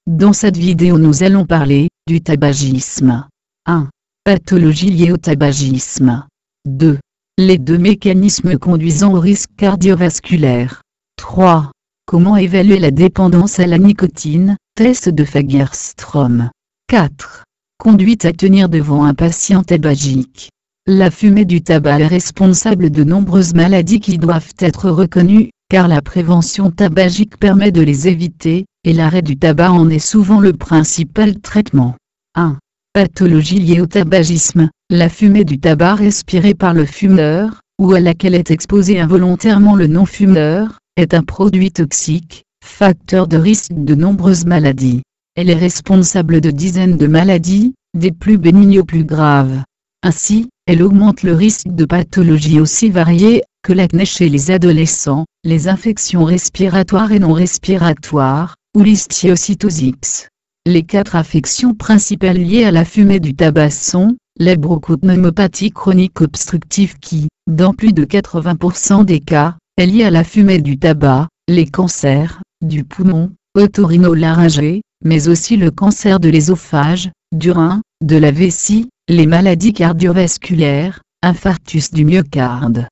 Dans cette vidéo nous allons parler du tabagisme. 1. Pathologie liée au tabagisme. 2. Les deux mécanismes conduisant au risque cardiovasculaire. 3. Comment évaluer la dépendance à la nicotine, test de Fagerström. 4. Conduite à tenir devant un patient tabagique. La fumée du tabac est responsable de nombreuses maladies qui doivent être reconnues, car la prévention tabagique permet de les éviter, et l'arrêt du tabac en est souvent le principal traitement. 1. Pathologie liée au tabagisme. La fumée du tabac respirée par le fumeur, ou à laquelle est exposé involontairement le non-fumeur, est un produit toxique, facteur de risque de nombreuses maladies. Elle est responsable de dizaines de maladies, des plus bénignes aux plus graves. Ainsi, elle augmente le risque de pathologies aussi variées que l'acné chez les adolescents, les infections respiratoires et non respiratoires, ou l'histiocytose. Les 4 affections principales liées à la fumée du tabac sont la bronchopneumopathie chronique obstructive qui, dans plus de 80% des cas, est liée à la fumée du tabac, les cancers du poumon, otorhinolaryngés, mais aussi le cancer de l'ésophage, du rein, de la vessie, les maladies cardiovasculaires, infarctus du myocarde.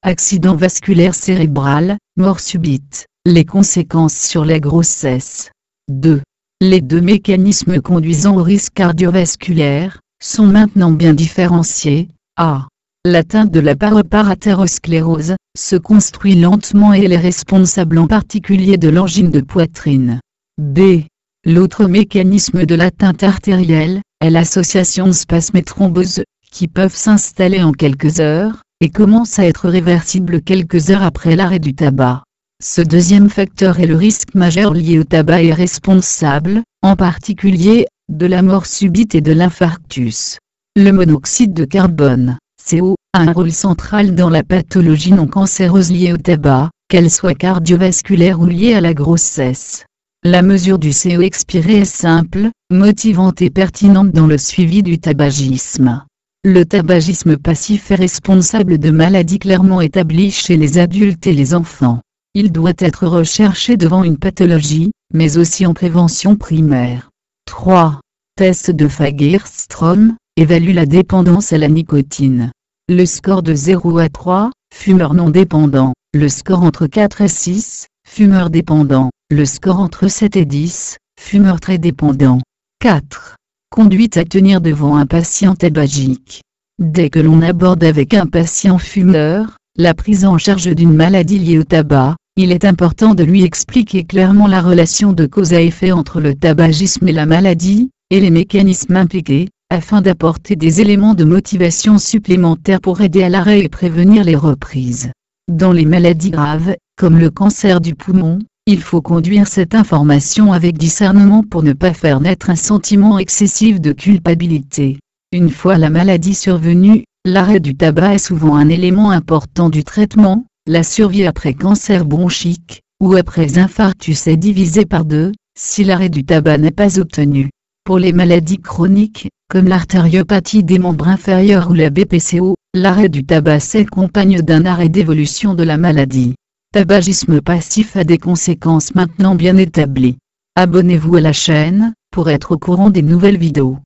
Accident vasculaire cérébral, mort subite, les conséquences sur la grossesse. 2. Les deux mécanismes conduisant au risque cardiovasculaire sont maintenant bien différenciés. A. L'atteinte de la parathérosclérose se construit lentement et elle est responsable en particulier de l'angine de poitrine. B. L'autre mécanisme de l'atteinte artérielle est l'association de spasmes et thromboses, qui peuvent s'installer en quelques heures, et commencent à être réversibles quelques heures après l'arrêt du tabac. Ce deuxième facteur est le risque majeur lié au tabac et responsable, en particulier, de la mort subite et de l'infarctus. Le monoxyde de carbone, CO, a un rôle central dans la pathologie non cancéreuse liée au tabac, qu'elle soit cardiovasculaire ou liée à la grossesse. La mesure du CO expiré est simple, motivante et pertinente dans le suivi du tabagisme. Le tabagisme passif est responsable de maladies clairement établies chez les adultes et les enfants. Il doit être recherché devant une pathologie, mais aussi en prévention primaire. 3. Test de Fagerström, évalue la dépendance à la nicotine. Le score de 0 à 3, fumeur non dépendant. Le score entre 4 et 6, fumeur dépendant. Le score entre 7 et 10, fumeur très dépendant. 4. Conduite à tenir devant un patient tabagique. Dès que l'on aborde avec un patient fumeur, la prise en charge d'une maladie liée au tabac, il est important de lui expliquer clairement la relation de cause à effet entre le tabagisme et la maladie, et les mécanismes impliqués, afin d'apporter des éléments de motivation supplémentaires pour aider à l'arrêt et prévenir les reprises. Dans les maladies graves, comme le cancer du poumon, il faut conduire cette information avec discernement pour ne pas faire naître un sentiment excessif de culpabilité. Une fois la maladie survenue, l'arrêt du tabac est souvent un élément important du traitement. La survie après cancer bronchique, ou après infarctus est divisée par 2, si l'arrêt du tabac n'est pas obtenu. Pour les maladies chroniques, comme l'artériopathie des membres inférieurs ou la BPCO, l'arrêt du tabac s'accompagne d'un arrêt d'évolution de la maladie. Tabagisme passif a des conséquences maintenant bien établies. Abonnez-vous à la chaîne, pour être au courant des nouvelles vidéos.